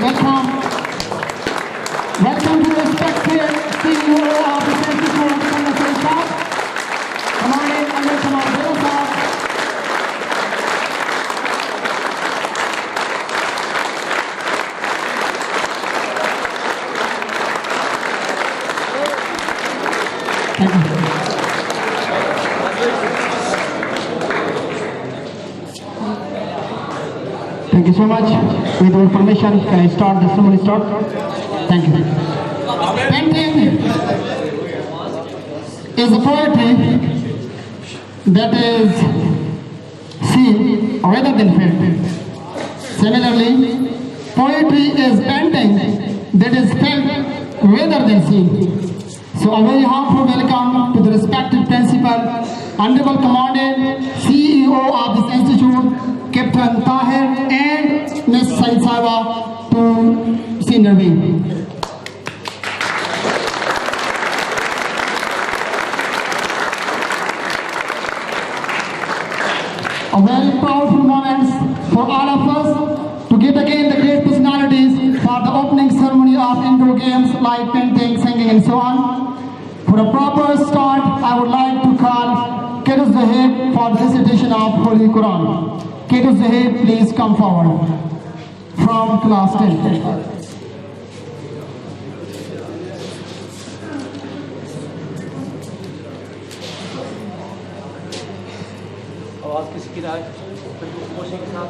welcome. Welcome to respected CEO of the Institute of Commercial Shop. Come on in and welcome our Bero Shop. Thank you. Thank you so much. With your permission, can I start the ceremony? Thank you. Painting is a poetry that is seen rather than felt. Similarly, poetry is painting that is felt rather than seen. So a very heartfelt welcome to the respected principal, Honorable Commandant, CEO of this institute, Captain Tahir, and Ms. Said Saiba to senior wing. A very powerful moment for all of us to get again the great personalities for the opening ceremony of indoor games like painting, singing, and so on. For a proper start, I would like to call Kedus Zahid for this edition of Holy Quran. Kedus Zahid, please come forward from class 10. आवाज किसी की राय कोशिश के साथ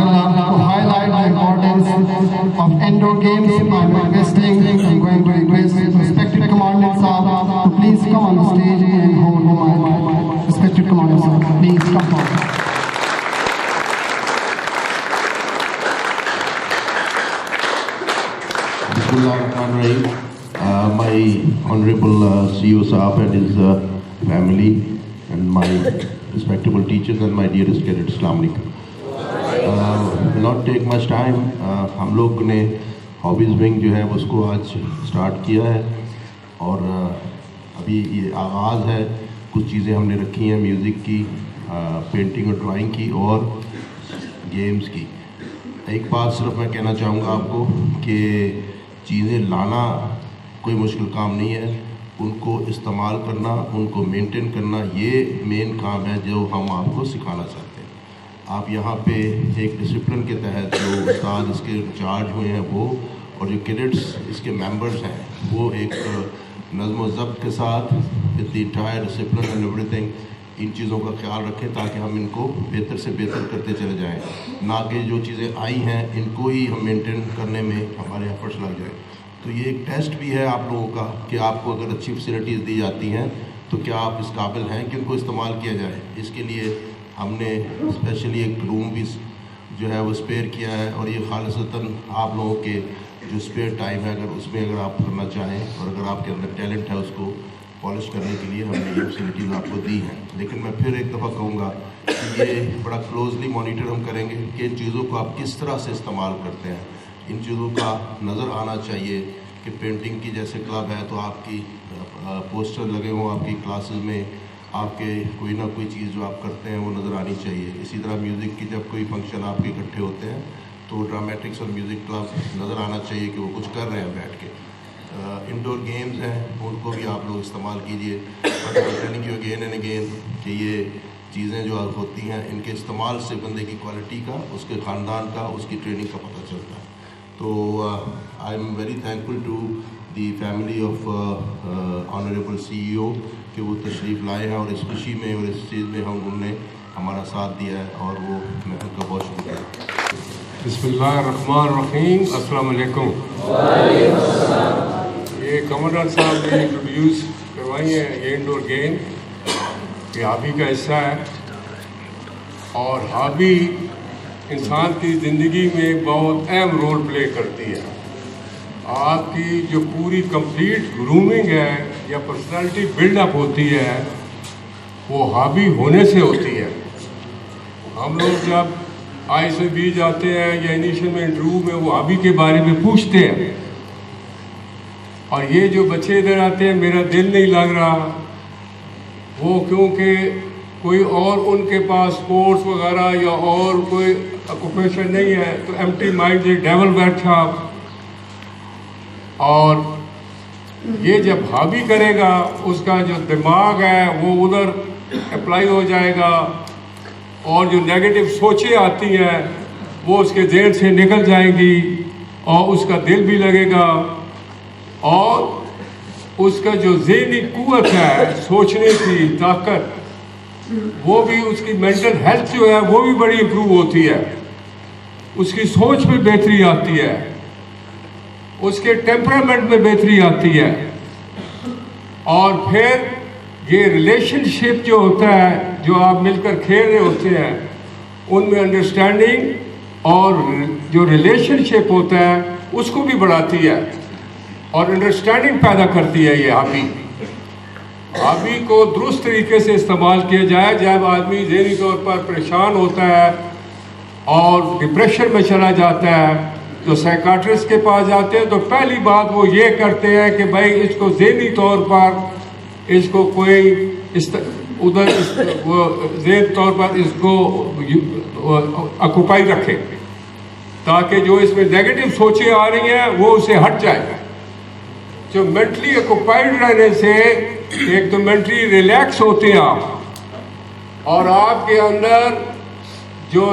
Jazakallah. To highlight the importance of indoor games, I'm requesting, I'm going to request respected Commandant Sahab to please come on the stage and hold the mic. Respected Commandant Sahab, please come forward. Bismillahirrahmanirrahim. My Honorable CEO Saab and his family and my respectable teachers and my dearest cadets, Assalamu alaikum. Will not take much time. हम लोग ने hobbies wing जो है उसको आज start किया है और अभी ये आगाज़ है। कुछ चीज़ें हमने रखी हैं म्यूज़िक की, पेंटिंग और ड्राइंग की और गेम्स की। एक बात सिर्फ मैं कहना चाहूँगा आपको कि चीज़ें लाना कोई मुश्किल काम नहीं है, उनको इस्तेमाल करना, उनको मेंटेन करना, ये मेन काम है जो हम आपको सिखाना चाहते हैं। आप यहाँ पे एक डिसिप्लिन के तहत जो उस्ताद इसके इंचार्ज हुए हैं वो और जो कैडेट्स इसके मेंबर्स हैं वो एक नज़्म व ज़ब्त के साथ with the entire discipline and everything in चीज़ों का ख्याल रखें ताकि हम इनको बेहतर से बेहतर करते चले जाएं, ना कि जो चीज़ें आई हैं इनको ही हम मेंटेन करने में हमारे एफर्ट्स लग जाए। तो ये एक टेस्ट भी है आप लोगों का कि आपको अगर अच्छी फैसिलिटीज़ दी जाती हैं तो क्या आप इस काबिल हैं कि उनको इस्तेमाल किया जाए। इसके लिए हमने स्पेशली एक रूम भी जो है वो स्पेयर किया है और ये खालिसतन आप लोगों के जो स्पेयर टाइम है अगर उसमें अगर आप करना चाहें और अगर आपके अंदर टैलेंट है उसको पॉलिश करने के लिए हमने ये फैसिलिटीज़ आपको दी हैं। लेकिन मैं फिर एक दफ़ा कहूँगा कि ये बड़ा क्लोजली मॉनिटर हम करेंगे कि इन चीज़ों को आप किस तरह से इस्तेमाल करते हैं। इन चीज़ों का नज़र आना चाहिए कि पेंटिंग की जैसे क्लब है तो आपकी पोस्टर लगे हों आपकी क्लासेस में, आपके कोई ना कोई चीज़ जो आप करते हैं वो नज़र आनी चाहिए। इसी तरह म्यूज़िक की जब कोई फंक्शन आपके इकट्ठे होते हैं तो ड्रामेटिक्स और म्यूज़िक क्लब नज़र आना चाहिए कि वो कुछ कर रहे हैं बैठ के। इंडोर गेम्स हैं उनको भी आप लोग इस्तेमाल कीजिए। Telling you again and again कि ये चीज़ें जो होती हैं इनके इस्तेमाल से बंदे की क्वालिटी का, उसके ख़ानदान का, उसकी ट्रेनिंग का पता चलता है। तो I am very thankful to the family of honourable CEO कि वो तशरीफ़ लाए हैं और इस खुशी में और इस चीज़ में उन्होंने हमारा साथ दिया है और वो मैं उनका बहुत शुक्रिया। बिस्मिल्लाहिर्रहमानिर्रहीम, अस्सलाम वालेकुम। ये कमांडेंट साहब ने इंट्रोड्यूस करवाई है ये इंडोर गेम, ये हॉबी का हिस्सा है और हॉबी इंसान की ज़िंदगी में बहुत अहम रोल प्ले करती है। आपकी जो पूरी कंप्लीट ग्रूमिंग है या पर्सनालिटी बिल्डअप होती है वो हॉबी होने से होती है। हम लोग जब आई से भी जाते हैं या इनिशियल में इंटरव्यू में वो हॉबी के बारे में पूछते हैं और ये जो बच्चे इधर आते हैं मेरा दिल नहीं लग रहा, वो क्योंकि कोई और उनके पास स्पोर्ट्स वगैरह या और कोई ऑक्यूपेशन नहीं है तो एम्प्टी माइंड से डेवल बैठा। और ये जब हॉबी करेगा उसका जो दिमाग है वो उधर अप्लाई हो जाएगा और जो नेगेटिव सोचें आती हैं वो उसके जहन से निकल जाएंगी और उसका दिल भी लगेगा और उसका जो ज़हनी कुव्वत है, सोचने की ताकत, वो भी उसकी मेंटल हेल्थ जो है वो भी बड़ी इम्प्रूव होती है, उसकी सोच में बेहतरी आती है, उसके टेम्परामेंट में बेहतरी आती है। और फिर ये रिलेशनशिप जो होता है जो आप मिलकर खेल रहे होते हैं उनमें अंडरस्टैंडिंग और जो रिलेशनशिप होता है उसको भी बढ़ाती है और अंडरस्टैंडिंग पैदा करती है। ये हॉबी को दुरुस्त तरीके से इस्तेमाल किया जाए। जब आदमी ज़हनी तौर पर परेशान होता है और डिप्रेशन में चला जाता है तो साइकाट्रिस्ट के पास जाते हैं तो पहली बात वो ये करते हैं कि भाई इसको ज़हनी तौर पर इसको कोई उधर वो ज़हनी तौर पर इसको ऑक्यूपाई रखे ताकि जो इसमें नेगेटिव सोचें आ रही हैं वो उसे हट जाए। जो मेंटली ऑक्यूपाइड रहने से एक तो मेंटली रिलैक्स होते हैं आप और आपके अंदर जो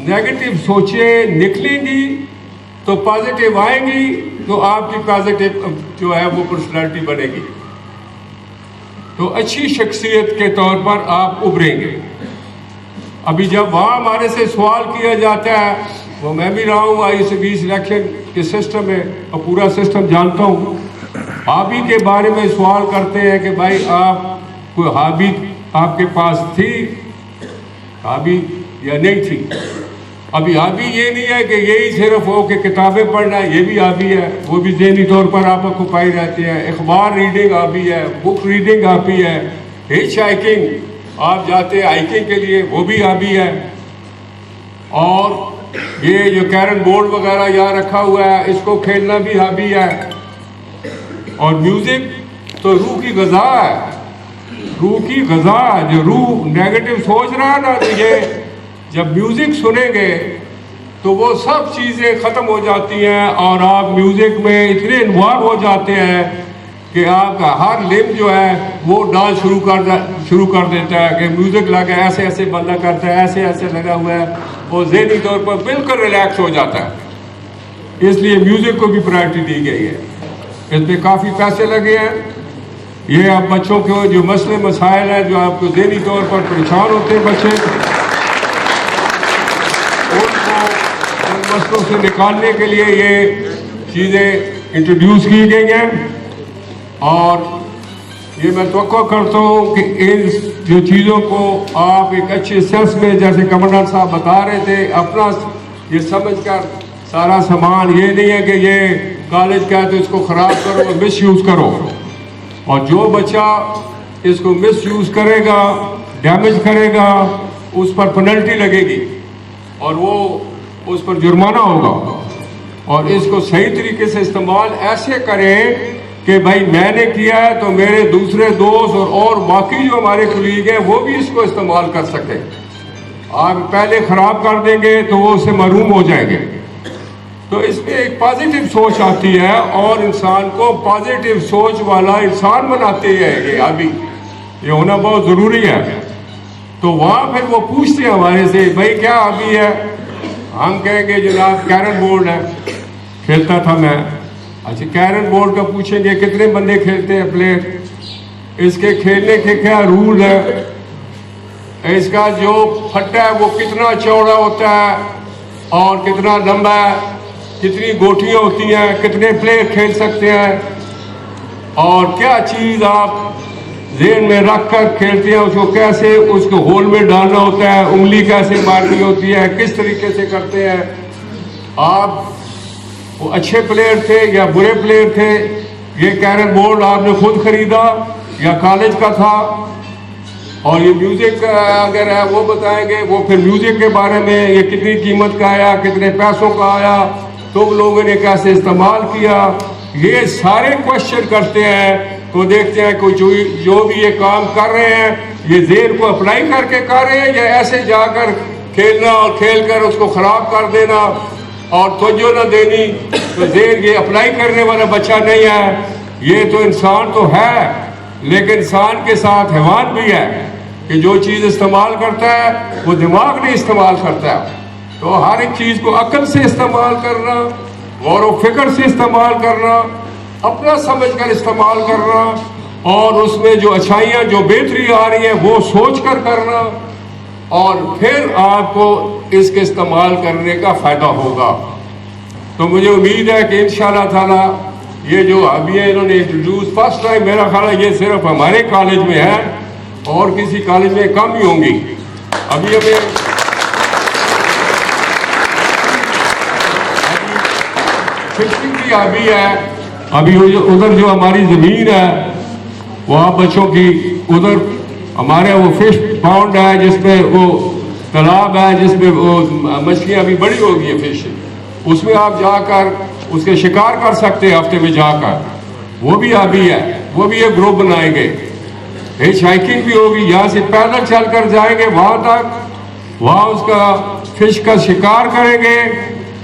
नेगेटिव सोचें निकलेंगी तो पॉजिटिव आएंगी तो आपकी पॉजिटिव जो है वो पर्सनालिटी बनेगी तो अच्छी शख्सियत के तौर पर आप उभरेंगे। अभी जब वहाँ हमारे से सवाल किया जाता है, वो मैं भी रहा हूँ आई से 20 इलेक्शन के सिस्टम में और पूरा सिस्टम जानता हूँ। हॉबी के बारे में सवाल करते हैं कि भाई आप कोई हॉबी आपके पास थी, हॉबी या नहीं थी। अभी हॉबी ये नहीं है कि यही सिर्फ हो कि किताबें पढ़ना, ये भी हॉबी है, वो भी ज़हनी तौर पर आप ऑक्यूपाई रहते हैं। अखबार रीडिंग हॉबी है, बुक रीडिंग हॉबी है, हिच हाइकिंग आप जाते हैं हाइकिंग के लिए, वो भी हॉबी है। और ये जो कैरम बोर्ड वगैरह यहाँ रखा हुआ है, इसको खेलना भी हॉबी है। और म्यूज़िक तो रूह की ग़िज़ा है, रूह की ग़िज़ा। जो रूह नेगेटिव सोच रहा है ना, तो ये जब म्यूज़िक सुनेंगे तो वो सब चीज़ें ख़त्म हो जाती हैं और आप म्यूज़िक में इतने इन्वॉल्व हो जाते हैं कि आपका हर लिम्ब जो है वो डांस शुरू कर देता है कि म्यूज़िक लगा, ऐसे ऐसे बंदा करता है, ऐसे ऐसे लगा हुआ है, वो ज़हनी तौर पर बिल्कुल रिलैक्स हो जाता है। इसलिए म्यूज़िक को भी प्रायोरिटी दी गई है। इसमें काफ़ी पैसे लगे हैं। ये आप बच्चों के जो मसले मसाइल हैं, जो आपको ज़हनी तौर पर परेशान होते हैं बच्चे, उनको उन मसलों से निकालने के लिए ये चीज़ें इंट्रोड्यूस की गई हैं। और ये मैं तवक्को करता हूँ कि इन जो चीज़ों को आप एक अच्छे सेंस में, जैसे कमांडर साहब बता रहे थे, अपना ये समझ कर सारा सामान, ये नहीं है कि ये कॉलेज का है तो इसको ख़राब करो, मिस यूज़ करो। और जो बच्चा इसको मिस यूज़ करेगा, डैमेज करेगा, उस पर पेनल्टी लगेगी और वो उस पर जुर्माना होगा। और इसको सही तरीके से इस्तेमाल ऐसे करें कि भाई मैंने किया है तो मेरे दूसरे दोस्त और बाकी जो हमारे कुलीग हैं वो भी इसको इस्तेमाल कर सकें। आप पहले ख़राब कर देंगे तो वो उससे महरूम हो जाएंगे। तो इसमें एक पॉजिटिव सोच आती है और इंसान को पॉजिटिव सोच वाला इंसान बनाते हैं। ये होना बहुत ज़रूरी है। तो वहाँ फिर वो पूछते हैं हमारे से, भाई क्या हॉबी है? हम कहेंगे जनाब कैरम बोर्ड है, खेलता था मैं। अच्छा, कैरम बोर्ड का पूछेंगे कितने बंदे खेलते हैं प्लेयर, इसके खेलने के क्या रूल है, इसका जो फट्टा है वो कितना चौड़ा होता है और कितना लंबा है, कितनी गोटियाँ होती हैं, कितने प्लेयर खेल सकते हैं, और क्या चीज़ आप ज़हन में रख कर खेलते हैं, उसको कैसे उसको होल में डालना होता है, उंगली कैसे मारनी होती है, किस तरीके से करते हैं आप। वो अच्छे प्लेयर थे या बुरे प्लेयर थे, ये कैरम बोर्ड आपने खुद खरीदा या कॉलेज का था? और ये म्यूज़िक अगर है वो बताएंगे, वो फिर म्यूज़िक के बारे में, ये कितनी कीमत का आया, कितने पैसों का आया, तुम लोगों ने कैसे इस्तेमाल किया, ये सारे क्वेश्चन करते हैं। तो देखते हैं कोई जो भी ये काम कर रहे हैं ये ज़हन को अप्लाई करके कर रहे हैं या ऐसे जाकर खेलना और खेल कर उसको ख़राब कर देना और तवज्जो न देनी। तो ज़हन ये अप्लाई करने वाला बच्चा नहीं है। ये तो इंसान तो है, लेकिन इंसान के साथ हैवान भी है कि जो चीज़ इस्तेमाल करता है वो दिमाग नहीं इस्तेमाल करता है। तो हर एक चीज़ को अक्ल से इस्तेमाल करना, गौर व फिक्र से इस्तेमाल करना, अपना समझ कर इस्तेमाल करना, और उसमें जो अच्छाइयाँ जो बेहतरी आ रही है वो सोच कर करना, और फिर आपको इसके इस्तेमाल करने का फ़ायदा होगा। तो मुझे उम्मीद है कि इंशाअल्लाह ताला ये जो अभी इन्होंने इंट्रोड्यूस फर्स्ट टाइम, मेरा ख्याल है ये सिर्फ हमारे कॉलेज में है और किसी कॉलेज में कम ही होंगी। अभी हमें फिशिंग की हॉबी है। अभी उधर जो हमारी ज़मीन है वहाँ बच्चों की, उधर हमारे वो फिश पाउंड है जिसमें वो तालाब है जिसमें वो मछलियाँ अभी बड़ी हो गई है फिश, उसमें आप जाकर उसके शिकार कर सकते हैं हफ्ते में जाकर, वो भी हॉबी है। वो भी एक ग्रुप बनाएंगे, हिच हाइकिंग भी होगी, यहाँ से पैदल चल कर जाएंगे वहाँ तक, वहाँ उसका फिश का शिकार करेंगे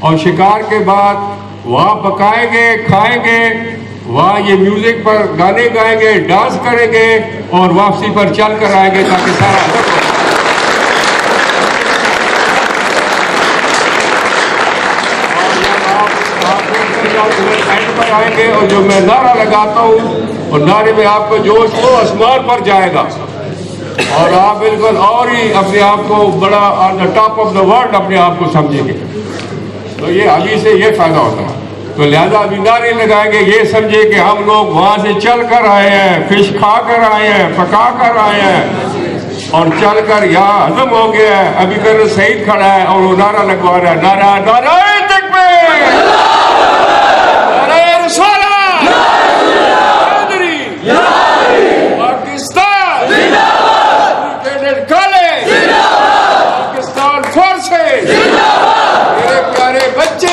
और शिकार के बाद वहाँ पकाएंगे, खाएंगे, वहाँ ये म्यूजिक पर गाने गाएंगे, डांस करेंगे और वापसी पर चल कर आएंगे ताकि सारा एंड पर आएंगे। और जो मैं नारा लगाता हूँ और नारे में आपका जोश वो आसमान पर जाएगा। और आप बिल्कुल और ही अपने आप को बड़ा on the top of the world अपने आप को समझेंगे। तो ये अभी से ये फायदा होता है। तो लिहाजा अभी नारे लगाएंगे, ये समझे कि हम लोग वहां से चल कर आए हैं, फिश खा कर आए हैं, पका कर आए हैं और चल कर यहाँ हजम हो गया है। अभी कर शहीद खड़ा है और वो नारा लगवा रहा है, नारा नारा तकबीर, नारा रिसालत, हैदरी, Pakistan, cadet college, Pakistan forces, मेरे प्यारे बच्चे।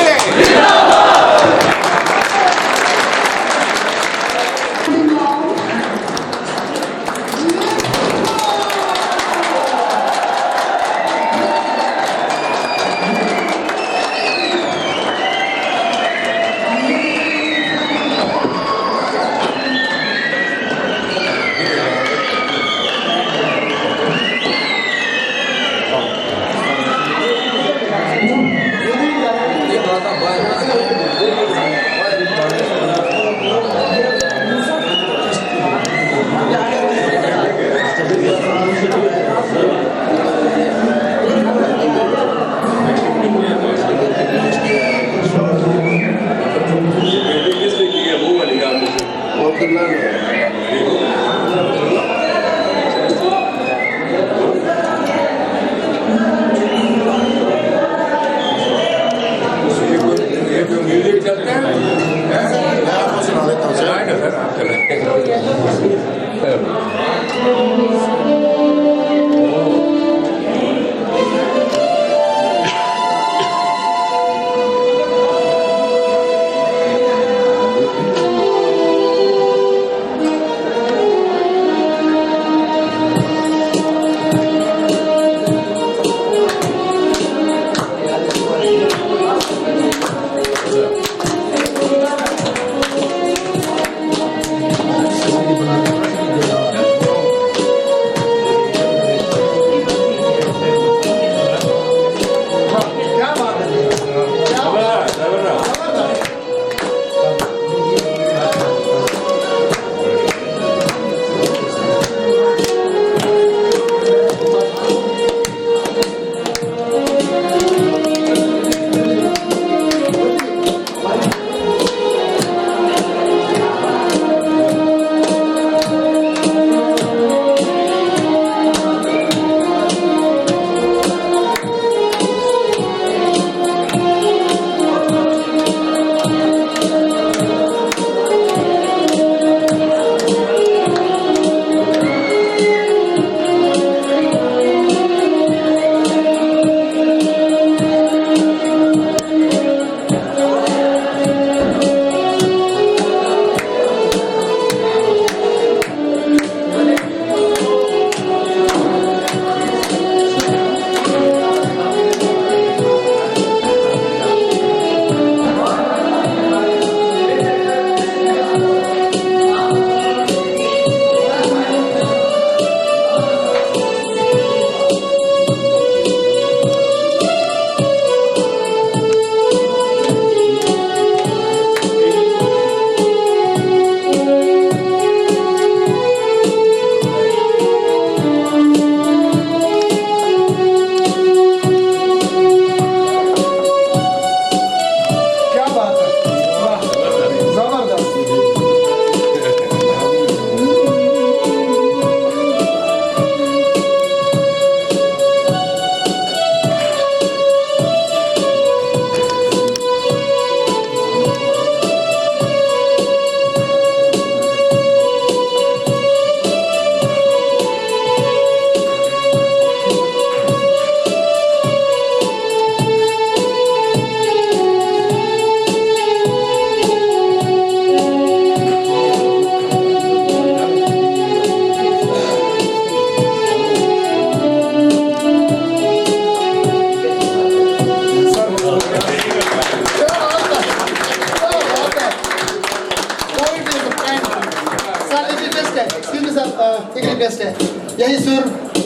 रिक्वेस्ट है, यही सुर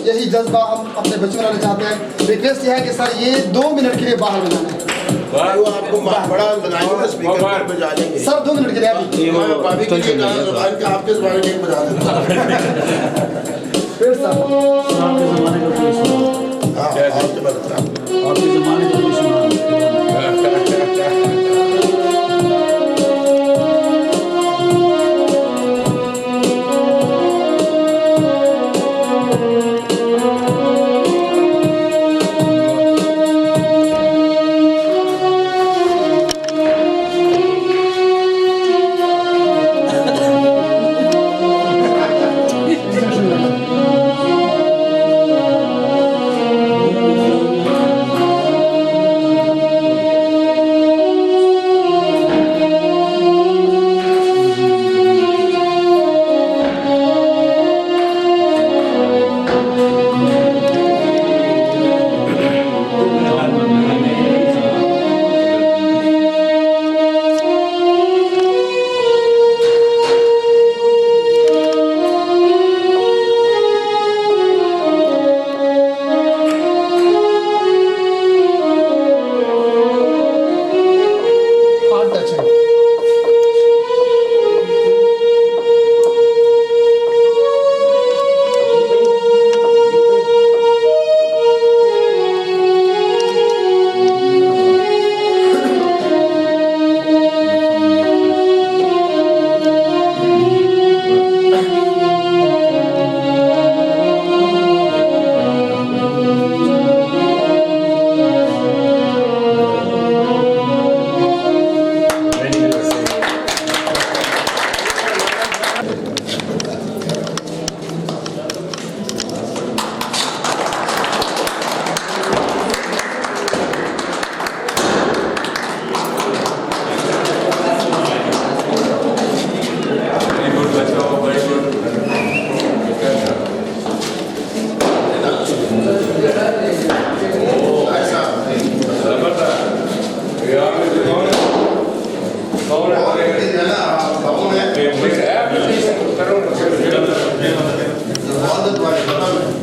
यही जज्बा हम अपने बच्चों में चाहते हैं। रिक्वेस्ट यह है कि सर ये 2 मिनट के लिए बाहर बजाना है। वो आपको बड़ा लगाएंगे स्पीकर पर बजा लेंगे सर 2 मिनट के लिए अभी आपके ज़बान में बजा देता आपके ज़माने का कोई सुना, हाँ, आपके बता। आपके ज़माने का कोई सुना।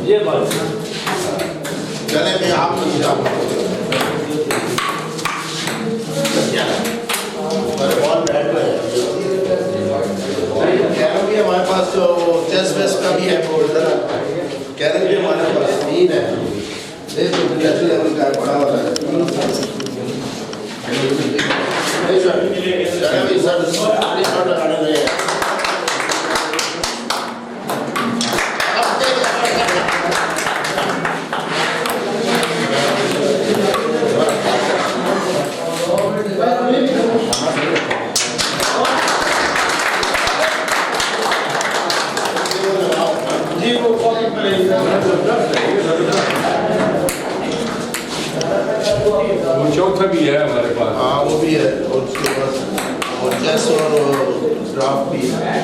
ये बात चले मैं आप अरे बहुत बैठ रहे हैं कैरम भी हमारे पास, तो चेस वेस का भी है फोल्डर, कैरम भी हमारे पास तीन है, देखो इंटरनेशनल लेवल का बड़ा वाला है। सर लगाने लगे वो चौथा भी है हमारे पास। हाँ वो भी है, और उसके बाद और चेस और ड्राफ्ट भी है।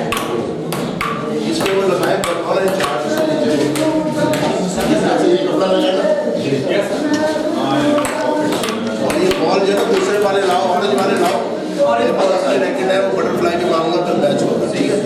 इसको वो लगाए और चार्ट से ये कपड़ा लगेगा और ये बॉल जो है दूसरे वाले लाओ, ऑरेंज वाले लाओ, और ये पता सारे रैकेट है वो बटरफ्लाई भी मांगूंगा तो मैच होगा, ठीक है।